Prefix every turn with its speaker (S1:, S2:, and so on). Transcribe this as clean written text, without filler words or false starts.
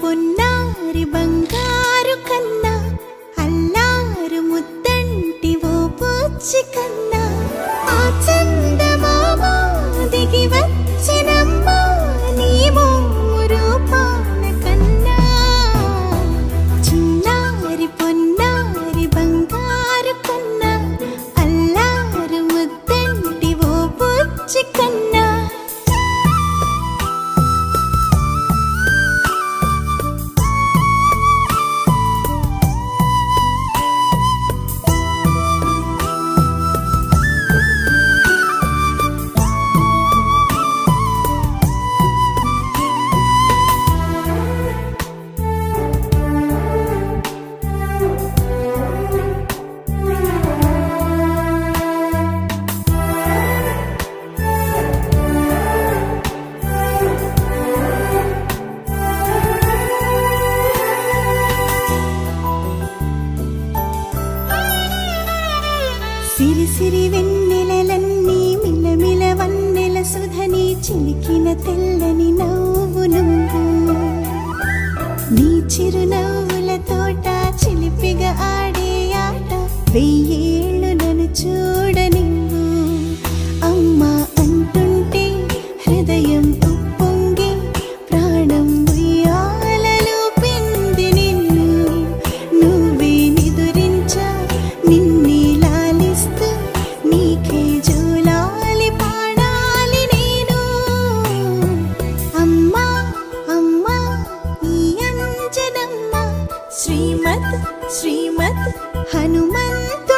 S1: పొన్నారి బంగారు కన్నా అల్లారు ముద్దంటి ఓ పూచి కన్నా ఆ చందమామ దిగి వచ్చినమ్మా నీ రూపాన కన్నా చిన్నారి పొన్నారి బంగారు కన్నా అల్లారు ముద్దంటి ఓ పూచి కన్నా సిరి సిరి వెన్నెలలన్నీ మిలమిల వన్నెల సుధని చిలికిన తెల్లని నవ్వు నువ్వు నీ చిరునవ్వుల తోట చిలిపిగా ఆడే ఆట వెయ్యేళ్ళు నన్ను చూడనివ్వు అమ్మా అంటుంటే హృదయం ఉప్పొంగి ప్రాణం ఉయ్యాలలో పిండి నిన్ను నువ్వే నిదురించా నిన్నే నీకే జోలాలి పాడాలి నేను అమ్మా అమ్మా ఈ అంజనమ్మ శ్రీమత్ శ్రీమత్ హనుమంతు